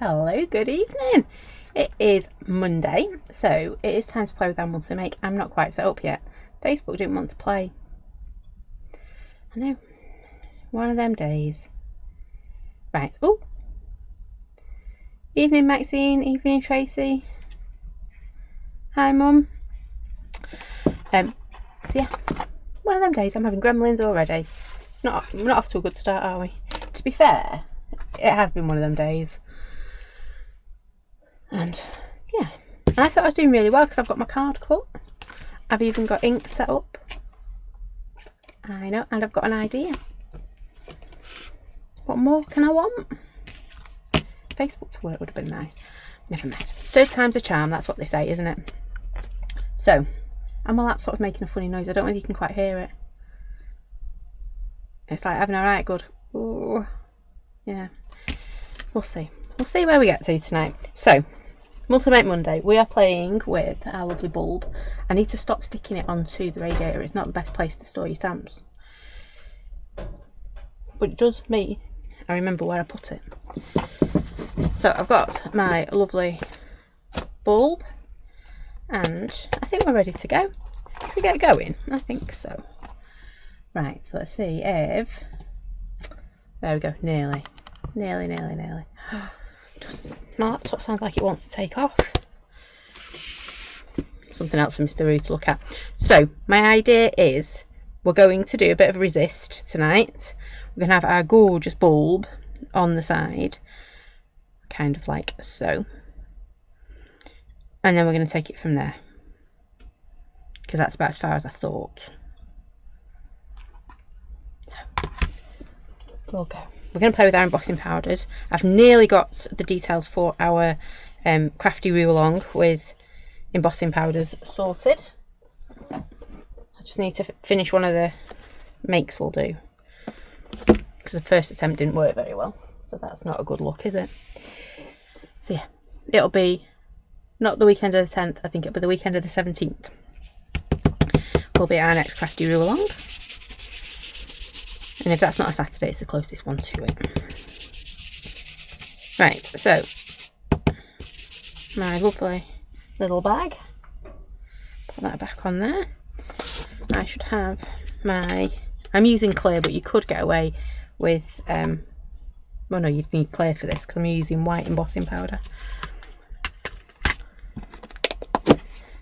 Hello, good evening. It is Monday, so it is time to play with Animals to Make. I'm not quite set up yet. Facebook didn't want to play. I know. One of them days. Right. Oh. Evening, Maxine. Evening, Tracy. Hi, Mum. So yeah, one of them days. I'm having gremlins already. We're not off to a good start, are we? To be fair, it has been one of them days. And yeah, and I thought I was doing really well because I've got my card cut. I've even got ink set up. I know, and I've got an idea. What more can I want? Facebook to work would have been nice. Never mind. Third time's a charm, that's what they say, isn't it? So, and my laptop's making a funny noise. I don't know if you can quite hear it. It's like having a right good. Ooh. Yeah. We'll see. We'll see where we get to tonight. So, Multi-Make Monday. We are playing with our lovely bulb. I need to stop sticking it onto the radiator. It's not the best place to store your stamps. But it does me. I remember where I put it. So I've got my lovely bulb. And I think we're ready to go. Should we get going? I think so. Right, so let's see if... There we go, nearly. Nearly. My laptop sounds like it wants to take off. Something else for Mr. Roo to look at. So, my idea is we're going to do a bit of resist tonight. We're going to have our gorgeous bulb on the side. Kind of like so. And then we're going to take it from there. Because that's about as far as I thought. So, we'll go. We're going to play with our embossing powders. I've nearly got the details for our Crafty Roo along with embossing powders sorted. I just need to finish one of the makes we'll do. Because the first attempt didn't work very well. So that's not a good look, is it? So yeah, it'll be not the weekend of the 10th. I think it'll be the weekend of the 17th. Will be our next Crafty Roo along. And if that's not a Saturday, it's the closest one to it. Right, so my lovely little bag. Put that back on there. I should have my... I'm using clear, but you could get away with... well, no, you'd need clear for this because I'm using white embossing powder.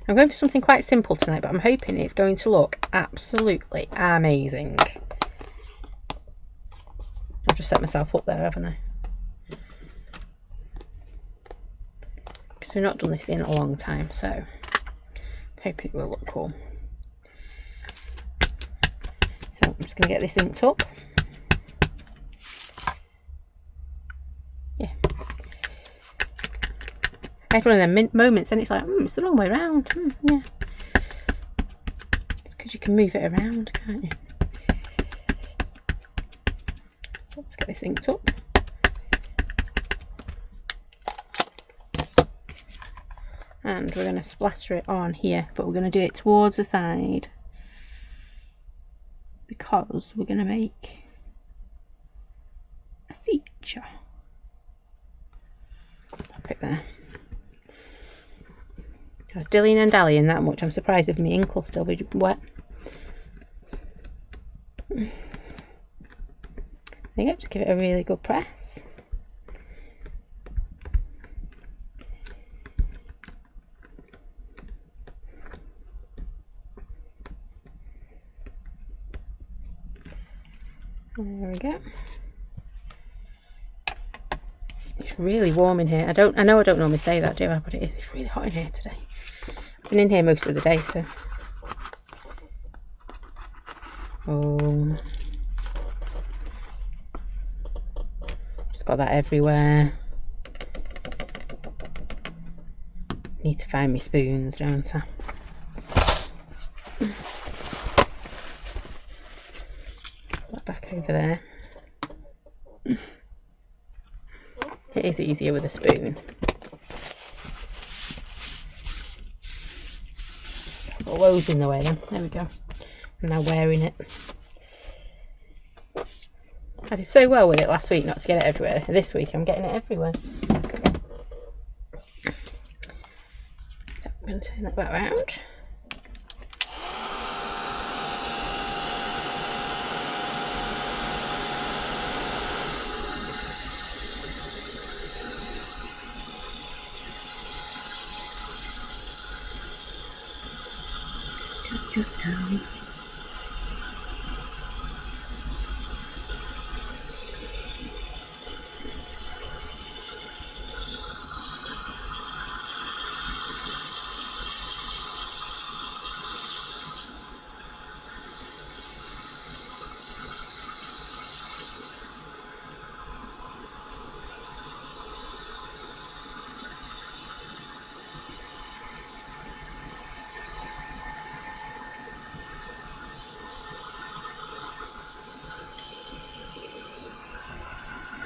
I'm going for something quite simple tonight, but I'm hoping it's going to look absolutely amazing. I've just set myself up there, haven't I? Because we've not done this in a long time, so I'm hoping it will look cool. So I'm just going to get this inked up. Yeah. I had one of them moments and it's like, it's the wrong way around. Yeah. It's because you can move it around, can't you? Let's get this inked up. And we're going to splatter it on here, but we're going to do it towards the side because we're going to make a feature. Pop it there. I was dillying and dallying that much. I'm surprised if my ink will still be wet. There you go, just give it a really good press. There we go. It's really warm in here. I know I don't normally say that, do I? But it is. It's really hot in here today. I've been in here most of the day, so. Oh. Just got that everywhere. Need to find my spoons, don't I? Put that back over there. It is easier with a spoon. Got loads in the way then. There we go. I'm now wearing it. I did so well with it last week not to get it everywhere. This week I'm getting it everywhere. going to turn that back around.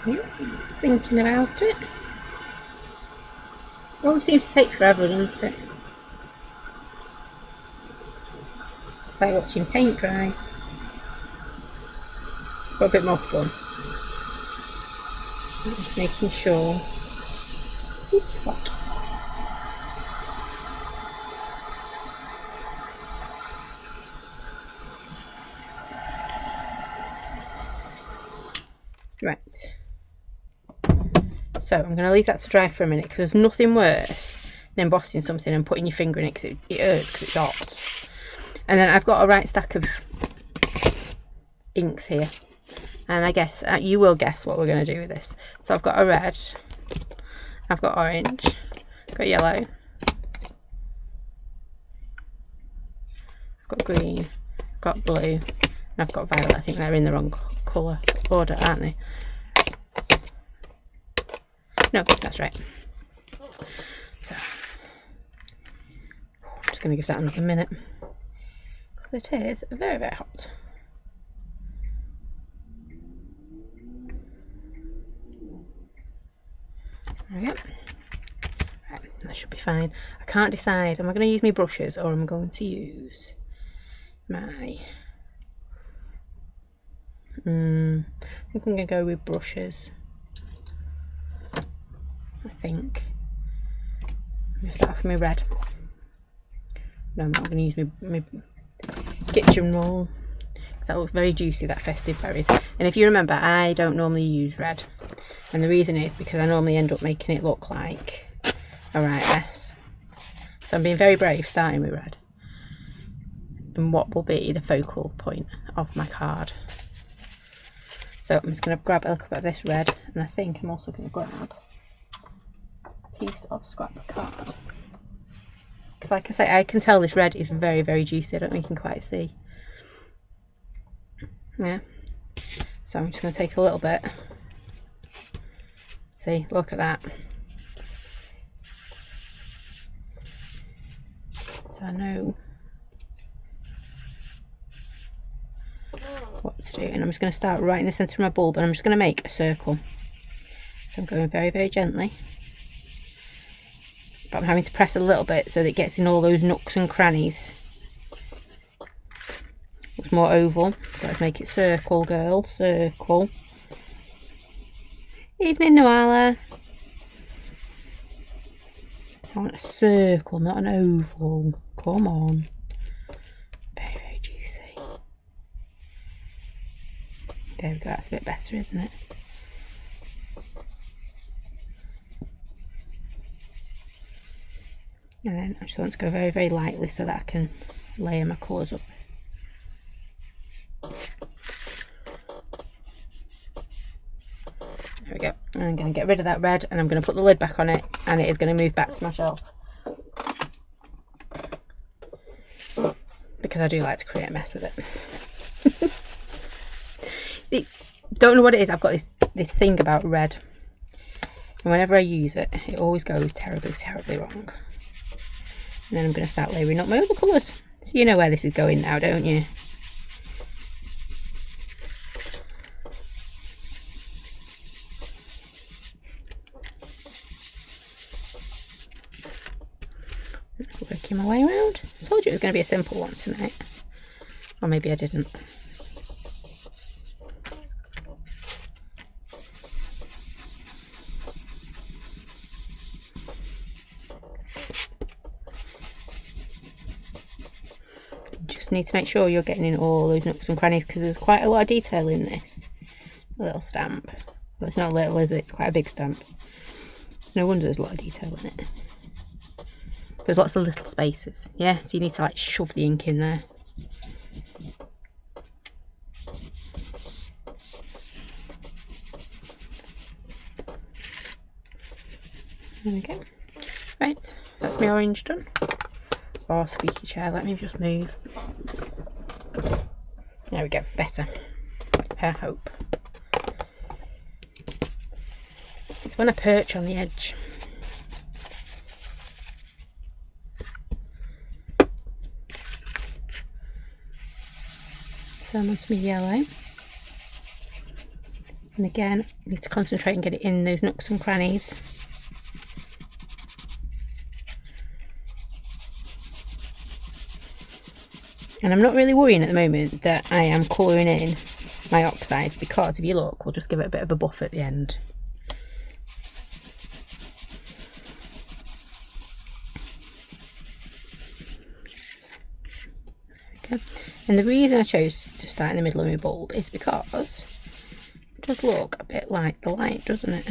Yeah, just thinking about it. It always seems to take forever, doesn't it? It's like watching paint dry. Got a bit more fun. Just making sure. Oops, what? Right. So I'm going to leave that to dry for a minute, because there's nothing worse than embossing something and putting your finger in it, because it hurts because it's hot. And then I've got a right stack of inks here, and I guess you will guess what we're going to do with this. So I've got a red, I've got orange, I've got yellow, I've got green, I've got blue, and I've got violet. I think they're in the wrong colour order, aren't they? No, that's right. So I'm just going to give that another minute, because it is very, very hot. There we go. Right, that should be fine. I can't decide, am I going to use my brushes or am I going to use my... I think I'm going to go with brushes. I think. I'm going to start off with my red. No, I'm not going to use my kitchen roll. That looks very juicy, that festive berries. And if you remember, I don't normally use red. And the reason is because I normally end up making it look like a right mess. So I'm being very brave starting with red. And what will be the focal point of my card. So I'm just going to grab a look at this red. And I think I'm also going to grab piece of scrap card, because like I say, I can tell this red is very, very juicy. I don't think you can quite see. Yeah, so I'm just going to take a little bit. See, look at that. So I know what to do, and I'm just going to start right in the centre of my bulb, and I'm just going to make a circle. So I'm going very, very gently. But I'm having to press a little bit so that it gets in all those nooks and crannies. Looks more oval. Let's make it circle, girl. Circle. Evening, Noala. I want a circle, not an oval. Come on. Very, very juicy. There we go. That's a bit better, isn't it? And then I just want to go very, very lightly so that I can layer my colours up. There we go. And I'm going to get rid of that red, and I'm going to put the lid back on it, and it is going to move back to my shelf. Because I do like to create a mess with it. Don't know what it is. I've got this thing about red. And whenever I use it, it always goes terribly, terribly wrong. And then I'm going to start layering up my other colours. So you know where this is going now, don't you? Working my way around. I told you it was going to be a simple one tonight. Or maybe I didn't. need to make sure you're getting in all those nooks and crannies, because there's quite a lot of detail in this little stamp. Well, it's not little, is it? It's quite a big stamp. It's no wonder there's a lot of detail in it. There's lots of little spaces, yeah, so you need to like shove the ink in there. There we go. Right, that's my orange done. Oh, squeaky chair, let me just move. There we go, better. I hope. It's when I perch on the edge. So I'm onto my yellow. And again, I need to concentrate and get it in those nooks and crannies. And I'm not really worrying at the moment that I am colouring in my oxide, because if you look, we'll just give it a bit of a buff at the end. Okay. And the reason I chose to start in the middle of my bulb is because it does look a bit like the light, doesn't it?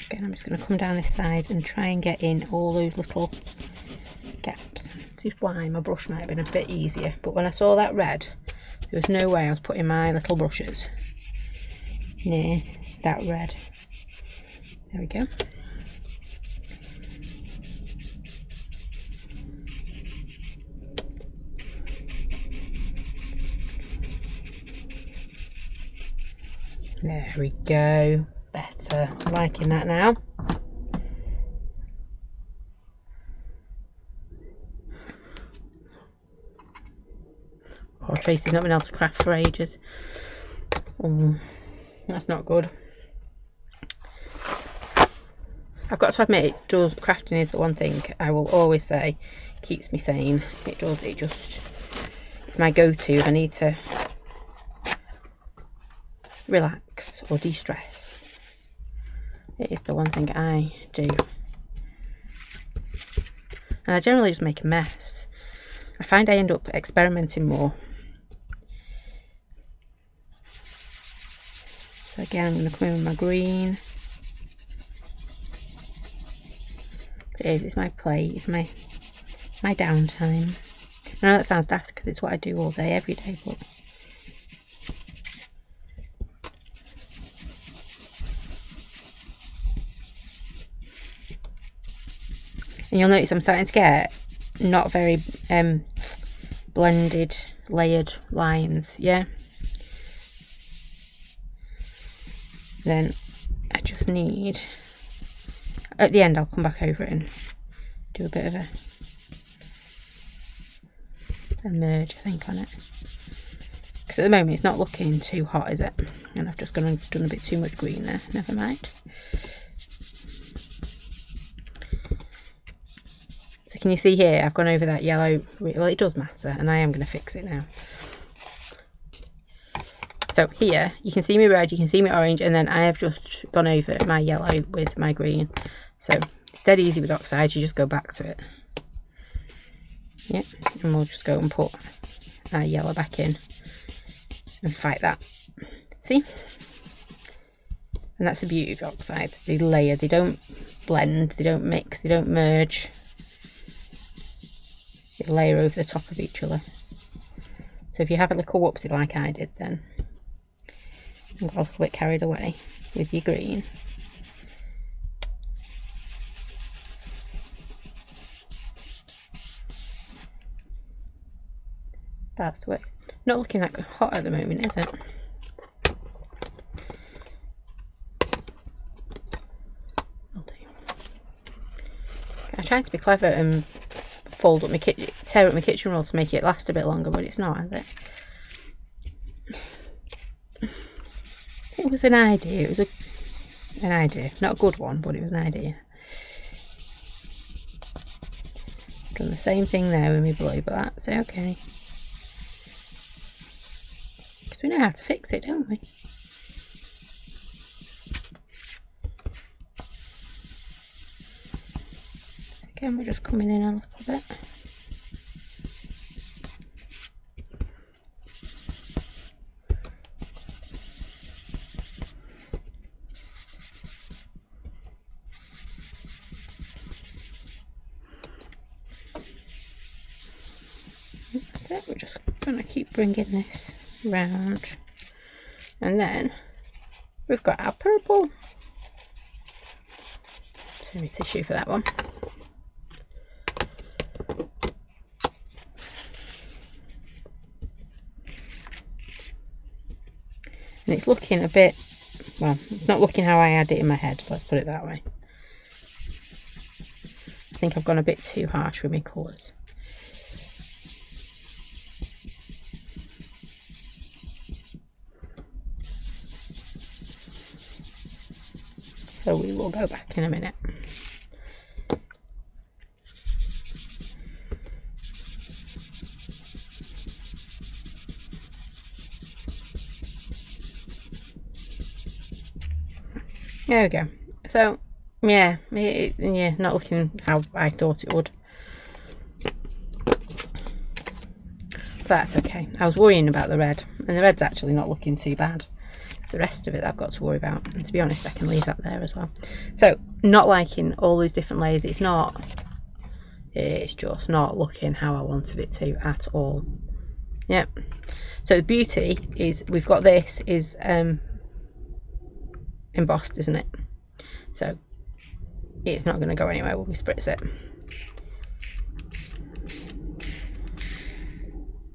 Again, I'm just going to come down this side and try and get in all those little gaps. See why my brush might have been a bit easier, but when I saw that red, there was no way I was putting my little brushes near that red. There we go. There we go. Better. I'm liking that now. Oh, Tracy's not been able to craft for ages. Oh, that's not good. I've got to admit, it does. Crafting is the one thing I will always say keeps me sane. It does. It just, it's my go-to if I need to relax or de-stress. It is the one thing I do. And I generally just make a mess. I find I end up experimenting more. So again, I'm going to come in with my green. It's my play, it's my downtime. I know that sounds daft because it's what I do all day, every day, but and you'll notice I'm starting to get not very blended, layered lines, yeah. Then I just need, at the end I'll come back over it and do a bit of a merge, I think, on it. Because at the moment it's not looking too hot, is it? And I've just done a bit too much green there, never mind. So can you see here, I've gone over that yellow, well it does matter, and I am going to fix it now. So here, you can see me red, you can see me orange, and then I have just gone over my yellow with my green. So it's dead easy with oxides, you just go back to it. Yep, and we'll just go and put our yellow back in and fight that. See? And that's the beauty of oxides. They layer, they don't blend, they don't mix, they don't merge. They layer over the top of each other. So if you have a little whoopsie like I did then, and got a little bit carried away with your green, that's the way. Not looking that hot at the moment, is it? I tried to be clever and fold up my kitchen, tear up my kitchen roll to make it last a bit longer, but it's not, is it? It was an idea. It was an idea, not a good one, but it was an idea. Done the same thing there with my blue, but that's okay. we know how to fix it, don't we? Again, we're just coming in a little bit. We're just going to keep bringing this round, and then we've got our purple. So we tissue for that one. And it's looking a bit, well, it's not looking how I had it in my head, let's put it that way. I think I've gone a bit too harsh with my colours. So we will go back in a minute. There we go. So yeah, yeah, not looking how I thought it would. But that's okay. I was worrying about the red, and the red's actually not looking too bad. It's the rest of it that I've got to worry about. And to be honest, I can leave that there as well. So not liking all those different layers. It's just not looking how I wanted it to at all. Yep. So the beauty is we've got this is embossed, isn't it? So it's not going to go anywhere when we spritz it.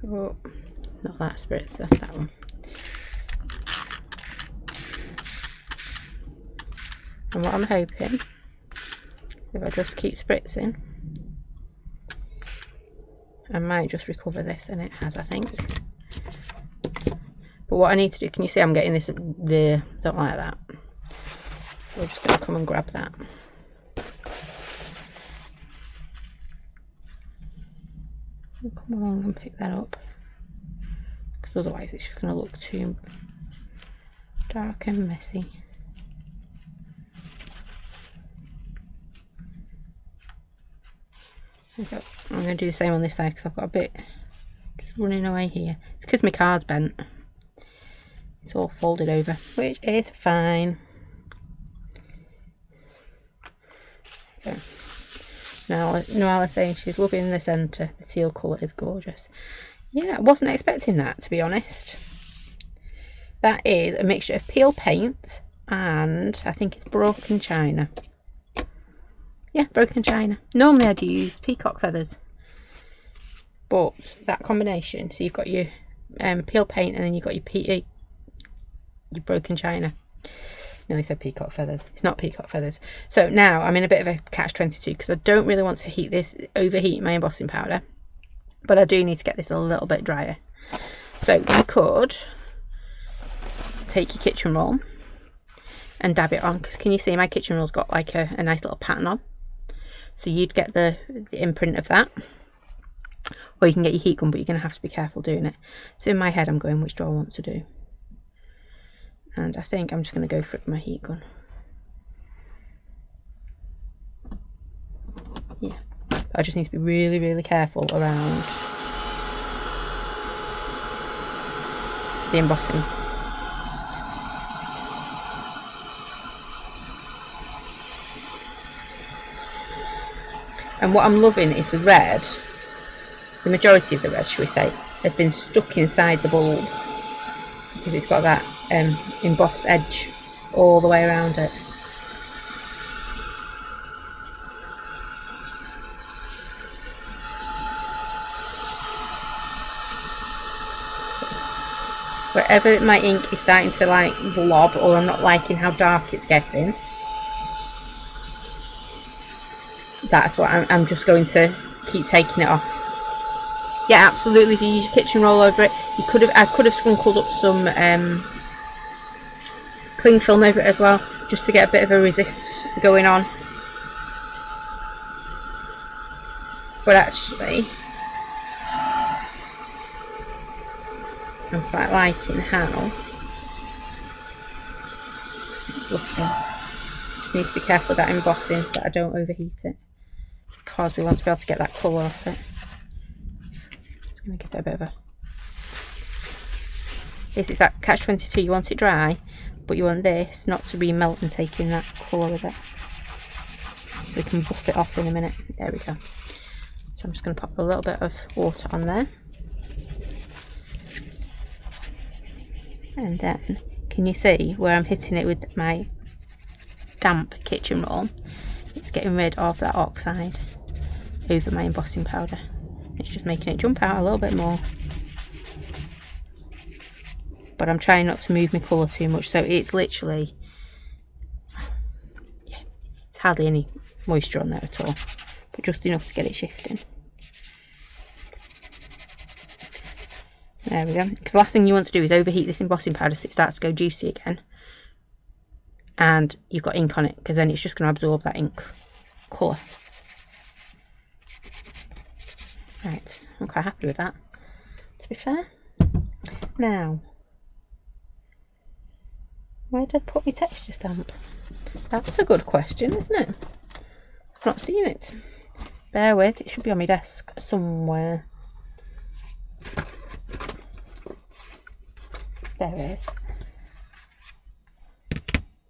Oh, not that spritzer, that one. And what I'm hoping, if I just keep spritzing, I might just recover this, and it has, I think. But what I need to do, can you see I'm getting this there? Don't like that. So we're just going to come and grab that. I'll come along and pick that up, because otherwise it's just going to look too dark and messy. I'm going to do the same on this side because I've got a bit just running away here. It's because my card's bent. It's all folded over, which is fine. Okay. Now, Noella's saying she's loving the centre. The teal colour is gorgeous. Yeah, I wasn't expecting that, to be honest. That is a mixture of peel paint and I think it's broken china. Yeah, broken china. Normally I'd use peacock feathers, but that combination, so you've got your peel paint and then you've got your broken china. Nearly said peacock feathers. It's not peacock feathers. So now I'm in a bit of a catch-22 because I don't really want to overheat my embossing powder, but I do need to get this a little bit drier. So you could take your kitchen roll and dab it on, because can you see my kitchen roll's got like a nice little pattern on? So you'd get the imprint of that, or you can get your heat gun, but you're going to have to be careful doing it. So in my head I'm going, which do I want to do? And I think I'm just going to go for it with my heat gun. Yeah, I just need to be really, really careful around the embossing. And what I'm loving is the red, the majority of the red, shall we say, has been stuck inside the bulb, because it's got that embossed edge all the way around it. Wherever my ink is starting to like blob, or I'm not liking how dark it's getting, that's what I'm just going to keep taking it off. Yeah, absolutely. If you use your kitchen roll over it, I could have sprinkled up some cling film over it as well, just to get a bit of a resist going on. But actually, I'm quite liking how it's looking. Just need to be careful with that embossing that I don't overheat it, because we want to be able to get that colour off it. Just going to give it a bit of a... It's that catch-22, you want it dry, but you want this not to remelt and take in that colour with it. So we can buff it off in a minute. There we go. So I'm just going to pop a little bit of water on there. And then, can you see where I'm hitting it with my damp kitchen roll? It's getting rid of that oxide over my embossing powder. It's just making it jump out a little bit more. But I'm trying not to move my colour too much, so it's literally, yeah, it's hardly any moisture on there at all, but just enough to get it shifting. There we go. Because the last thing you want to do is overheat this embossing powder so it starts to go juicy again, and you've got ink on it, because then it's just going to absorb that ink colour. Right, I'm quite happy with that, to be fair. Now, where did I put my texture stamp? That's a good question, isn't it? I've not seen it. Bear with, it should be on my desk somewhere. There it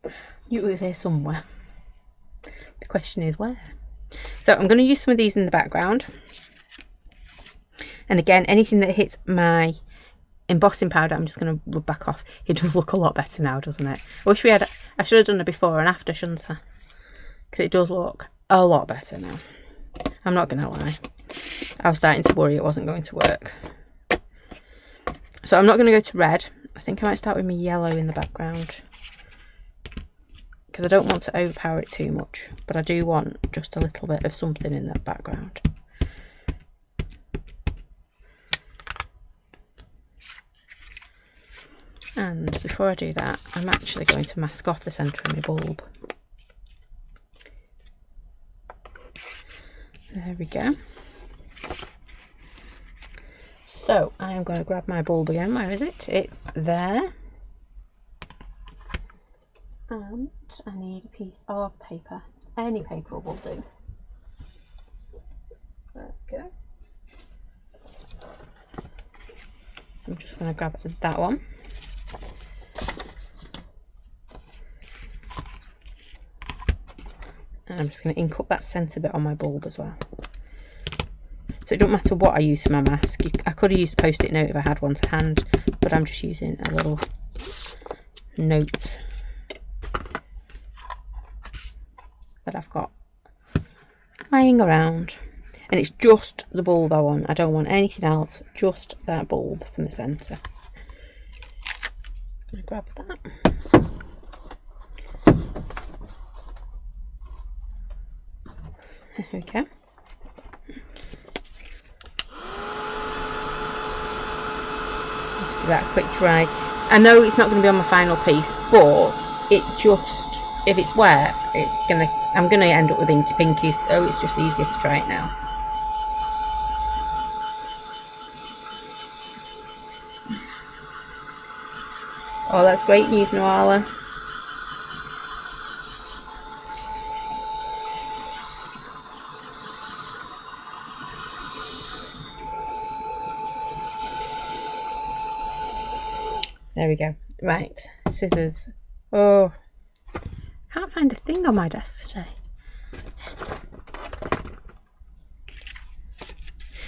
is. It was here somewhere. The question is where? So I'm going to use some of these in the background. And again, anything that hits my embossing powder, I'm just going to rub back off. It does look a lot better now, doesn't it? I wish we had, I should have done it before and after, shouldn't I? Because it does look a lot better now. I'm not going to lie. I was starting to worry it wasn't going to work. So I'm not going to go to red. I think I might start with my yellow in the background, because I don't want to overpower it too much, but I do want just a little bit of something in that background. And before I do that, I'm actually going to mask off the centre of my bulb. There we go. So I'm going to grab my bulb again. Where is it? It's there. And I need a piece of paper. Any paper will do. There we go. I'm just going to grab that one. And I'm just going to ink up that centre bit on my bulb as well. So it don't matter what I use for my mask. I could have used a post-it note if I had one to hand, but I'm just using a little note that I've got lying around. And it's just the bulb I want. I don't want anything else, just that bulb from the centre. I'm going to grab that. There we go. Just give that a quick dry. I know it's not going to be on my final piece, but it just, if it's wet, I'm gonna end up with inky pinkies, so it's just easier to try it now. Oh, that's great news, Noala. There we go. Right, scissors. Oh, can't find a thing on my desk today.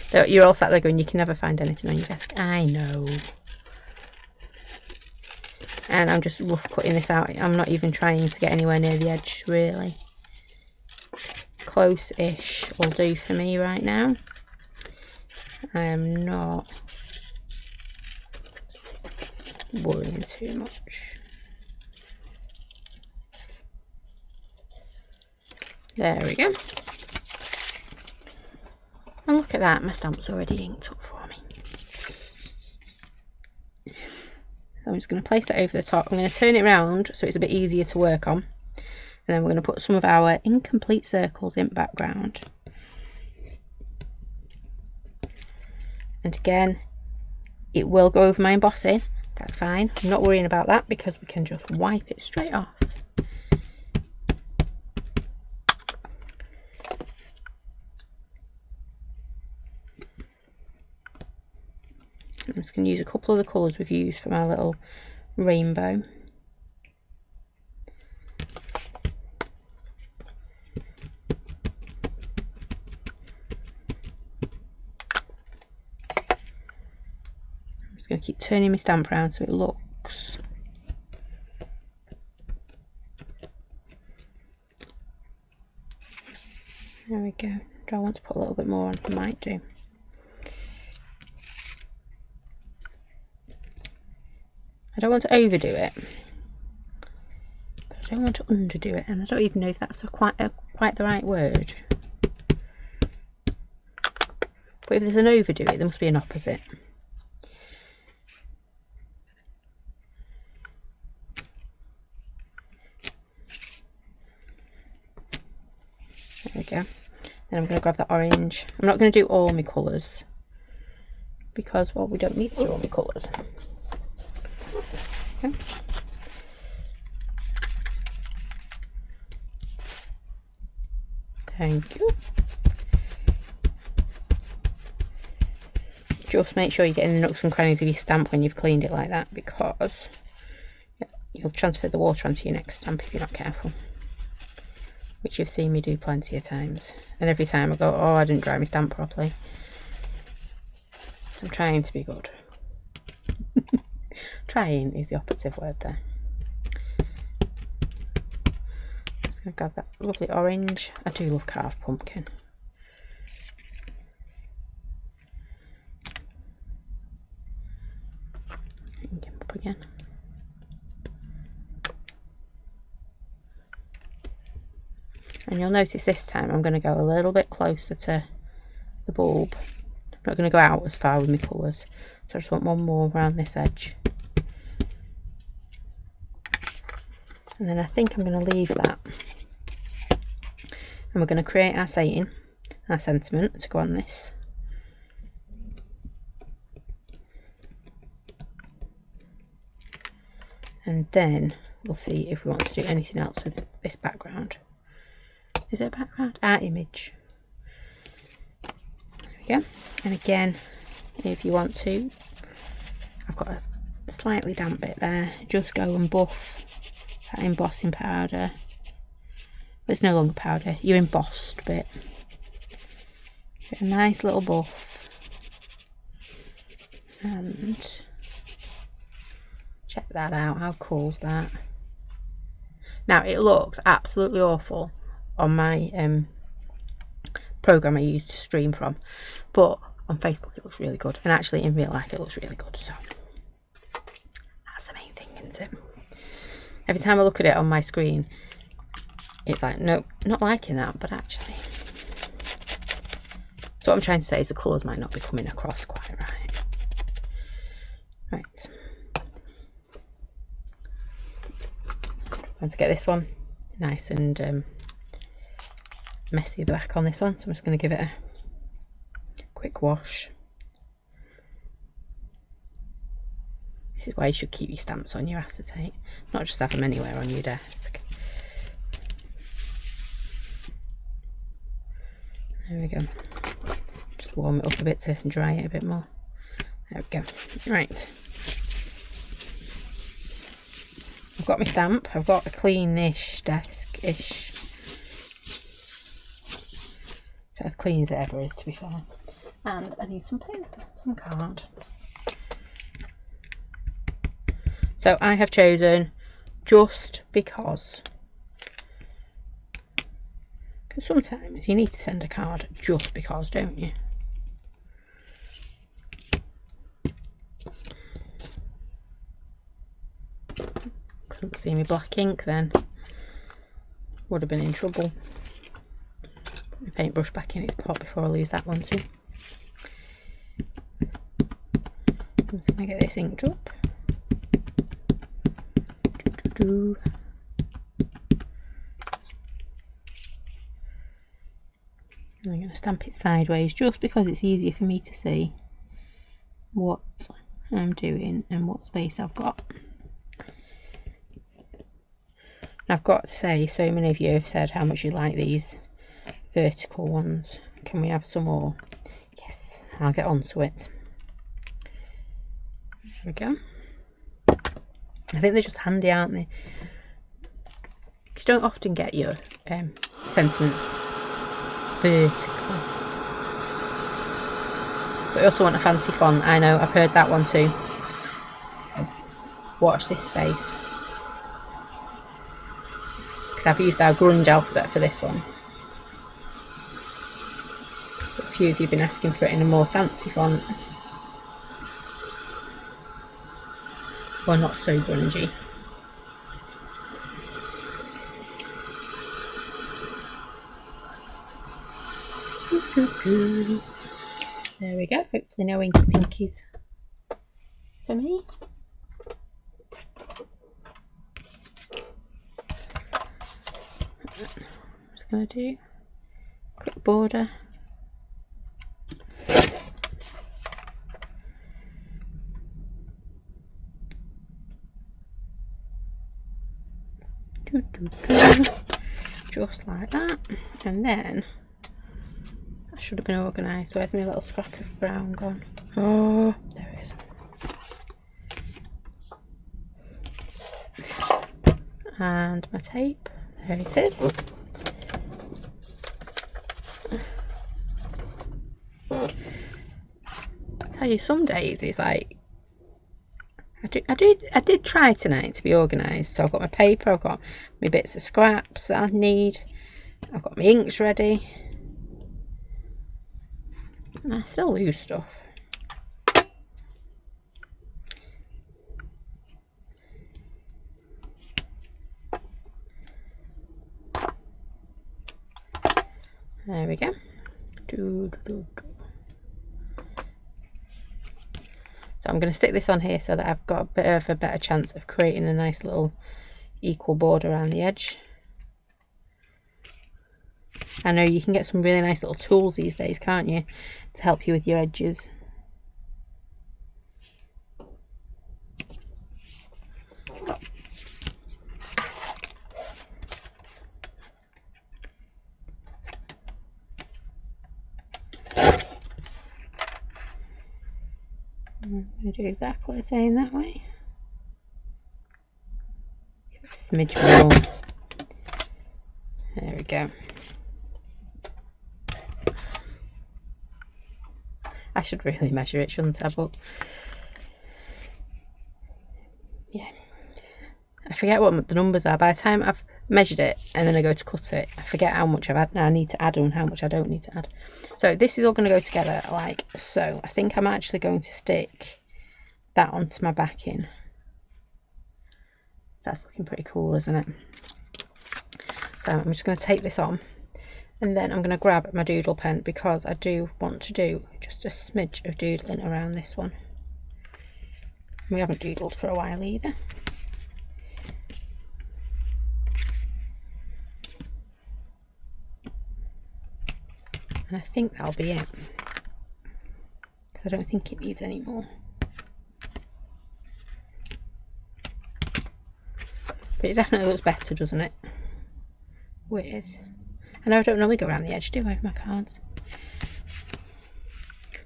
So you're all sat there going, you can never find anything on your desk. I know. And I'm just rough cutting this out. I'm not even trying to get anywhere near the edge, really. Close-ish will do for me right now. I am not worrying too much. There we go. And look at that, my stamp's already inked up for me. So I'm just going to place it over the top. I'm going to turn it around so it's a bit easier to work on. And then we're going to put some of our incomplete circles in it will go over my embossing. That's fine. I'm not worrying about that because we can just wipe it straight off. I'm just going to use a couple of the colours we've used for my little rainbow. I'm just going to keep turning my stamp around so it looks. There we go. Do I want to put a little bit more on? I might do. I don't want to overdo it, but I don't want to underdo it, and I don't even know if that's quite the right word. But if there's an overdo it, there must be an opposite. There we go. Then I'm going to grab that orange. I'm not going to do all my colours because, well, we don't need to do all my colours. Okay. Thank you. Just make sure you're getting the nooks and crannies of your stamp when you've cleaned it like that, because you'll transfer the water onto your next stamp if you're not careful, which you've seen me do plenty of times. And every time I go, oh, I didn't dry my stamp properly. So I'm trying to be good. Trying is the operative word there. Just going to grab that lovely orange. I do love carved pumpkin. Get him up again. And you'll notice this time I'm going to go a little bit closer to the bulb. I'm not going to go out as far with my colours. So I just want one more around this edge. And then I think I'm going to leave that. And we're going to create our saying, our sentiment to go on this. And then we'll see if we want to do anything else with this background. Is it a background? Our image. There we go. And again, if you want to, I've got a slightly damp bit there. Just go and buff that embossing powder. It's no longer powder, your embossed bit. Get a nice little buff. And check that out. How cool is that? Now it looks absolutely awful on my program I use to stream from, but on Facebook it looks really good, and actually in real life it looks really good, so that's the main thing, isn't it? Every time I look at it on my screen it's like, nope, not liking that, but actually, so what I'm trying to say is the colours might not be coming across quite right. Right, I'm going to get this one nice and messy the back on this one, so I'm just going to give it a quick wash. This is why you should keep your stamps on your acetate, not just have them anywhere on your desk. There we go. Just warm it up a bit to dry it a bit more. There we go. Right. I've got my stamp. I've got a clean-ish desk-ish. As clean as it ever is, to be fair. And I need some paper, some card. So I have chosen just because. Because sometimes you need to send a card just because, don't you? Couldn't see me black ink then. Would have been in trouble. Put my paintbrush back in its pot before I lose that one too. I'm just going to get this inked up. And I'm going to stamp it sideways just because it's easier for me to see what I'm doing and what space I've got. I've got to say, so many of you have said how much you like these vertical ones. Can we have some more? Yes, I'll get on to it. There we go. I think they're just handy, aren't they? You don't often get your sentiments vertical. But I also want a fancy font. I know, I've heard that one too. Watch this space. Because I've used our grunge alphabet for this one. But a few of you have been asking for it in a more fancy font. Or not so grungy. There we go. Hopefully no inky pinkies for me. I'm just going to do a quick border. Just like that. And then I should have been organised. Where's my little scrap of brown gone? Oh, there it is. And my tape. There it is. I tell you, some days it's like I did try tonight to be organised. So I've got my paper, I've got my bits of scraps that I need, I've got my inks ready. And I still lose stuff. There we go. So I'm going to stick this on here so that I've got a bit of a better chance of creating a nice little equal border around the edge. I know you can get some really nice little tools these days, can't you, to help you with your edges. I'm going to do exactly the same that way. Give it a smidge more. There we go. I should really measure it, shouldn't I? But yeah, I forget what the numbers are. By the time I've measured it and then I go to cut it, I forget how much I need to add and how much I don't need to add. So this is all going to go together like so. I think I'm actually going to stick that onto my backing. That's looking pretty cool, isn't it? So I'm just going to take this on, and then I'm going to grab my doodle pen because I do want to do just a smidge of doodling around this one. We haven't doodled for a while either. And I think that'll be it, because I don't think it needs any more. But it definitely looks better, doesn't it? With, I know I don't normally go around the edge, do I, with my cards?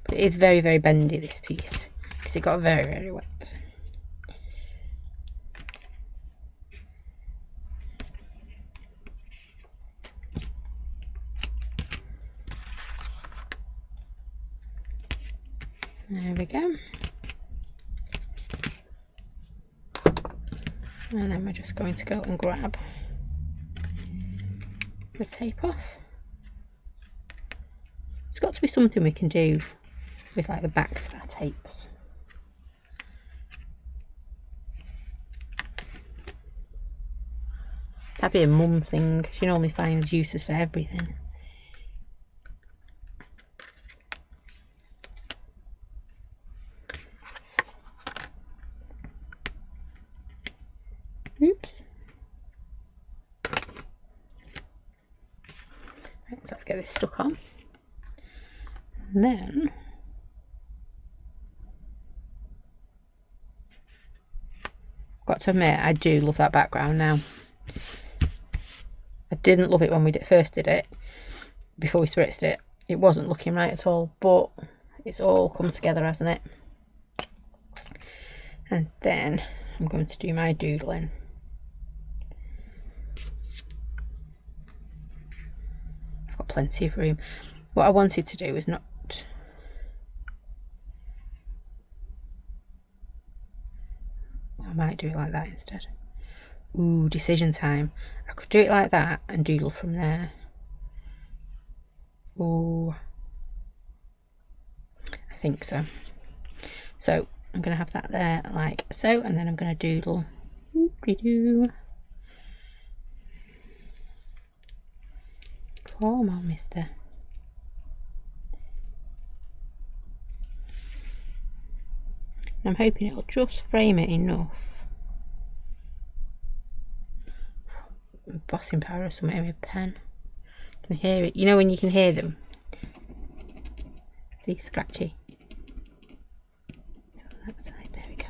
But it is very, very bendy, this piece, because it got very, very wet. There we go. And then we're just going to go and grab the tape off. It's got to be something we can do with like the backs of our tapes. That'd be a mum thing. She normally finds uses for everything. Oops. Right, so let's get this stuck on. And then got to admit, I do love that background now. I didn't love it when we first did it, before we spritzed it. It wasn't looking right at all, but it's all come together, hasn't it? And then I'm going to do my doodling. I've got plenty of room. What I wanted to do is not... I might do it like that instead. Ooh, decision time. I could do it like that and doodle from there. Ooh. I think so. So I'm going to have that there like so, and then I'm going to doodle. Whoop-de-doo. Come on, mister. I'm hoping it'll just frame it enough. Embossing powder or something with a pen. I can hear it. You know when you can hear them? See, scratchy. That side, there we go.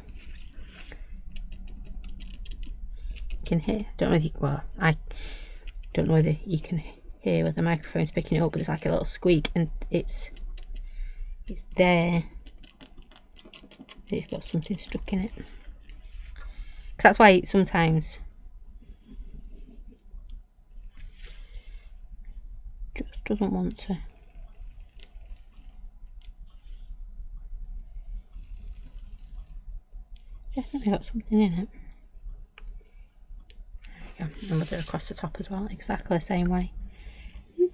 You can hear. I don't know if you, well, I don't know whether you can hear whether the microphone's picking it up, but it's like a little squeak, and it's there. It's got something stuck in it. Because that's why sometimes just doesn't want to. Definitely got something in it. There we go. And we'll do it across the top as well, exactly the same way. Whoop.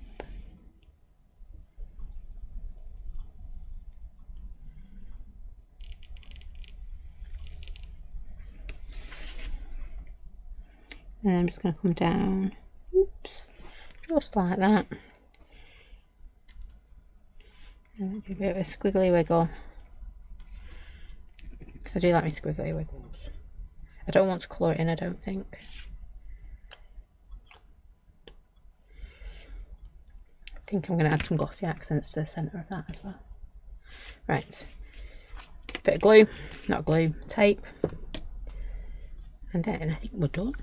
And I'm just going to come down, oops, just like that. And do a bit of a squiggly wiggle. Because I do like my squiggly wiggles. I don't want to colour it in, I don't think. I think I'm going to add some glossy accents to the centre of that as well. Right. Bit of glue, not glue, tape. And then I think we're done.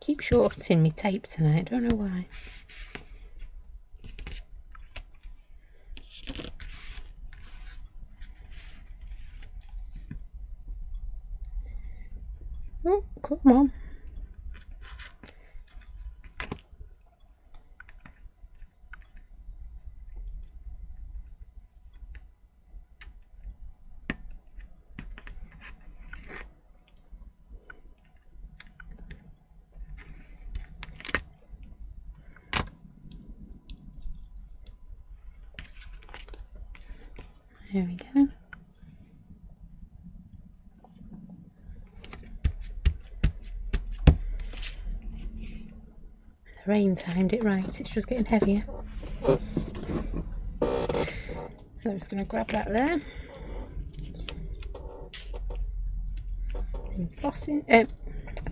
Keep shorting me tape tonight, I don't know why. Oh, come on. There we go. The rain timed it right, it's just getting heavier. So I'm just going to grab that there. Embossing,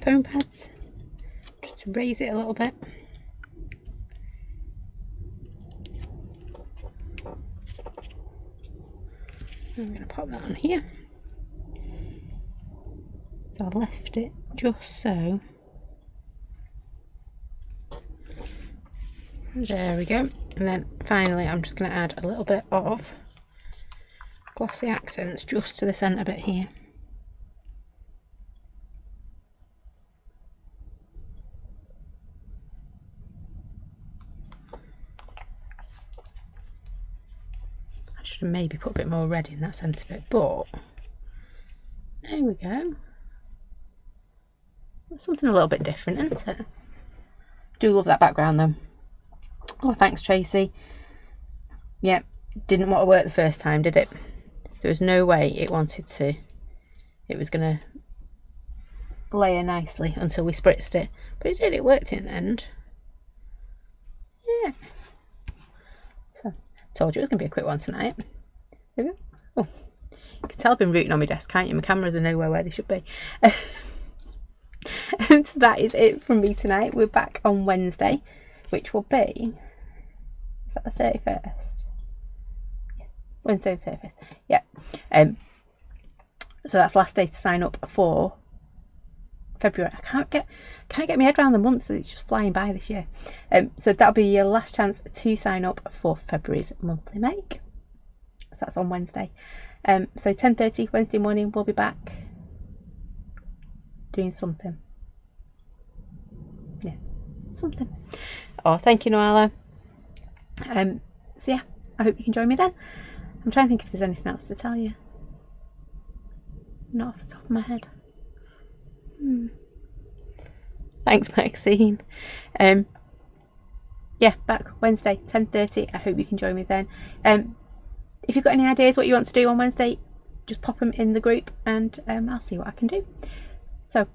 foam pads, just to raise it a little bit. I'm going to pop that on here. So I've left it just so. There we go. And then finally I'm just going to add a little bit of glossy accents just to the centre bit here. Should have maybe put a bit more red in that centre bit, but there we go. That's something a little bit different, isn't it? Do love that background though. Oh, thanks Tracy. Yeah, didn't want to work the first time, did it? There was no way it wanted to. It was going to layer nicely until we spritzed it, but it did. It worked in the end. Yeah. So, told you it was going to be a quick one tonight. There we go. Oh, you can tell I've been rooting on my desk, can't you? My cameras are nowhere where they should be. And so that is it from me tonight. We're back on Wednesday. which will be, is that the 31st? Yeah, Wednesday the 31st. Yeah. So that's last day to sign up for February. I can't get my head around the months. It's just flying by this year. So that'll be your last chance to sign up for February's monthly make. So that's on Wednesday. So 10:30 Wednesday morning, we'll be back doing something. Yeah, something. Oh, thank you, Noella. So yeah, I hope you can join me then. I'm trying to think if there's anything else to tell you. Not off the top of my head. Thanks, Maxine. Yeah, back Wednesday 10:30. I hope you can join me then. If you've got any ideas what you want to do on Wednesday, just pop them in the group and I'll see what I can do. So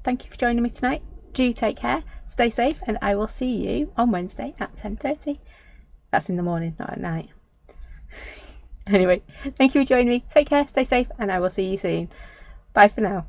thank you for joining me tonight. Do take care, stay safe, and I will see you on Wednesday at 10:30. That's in the morning, not at night. Anyway, thank you for joining me. Take care, stay safe, and I will see you soon. Bye for now.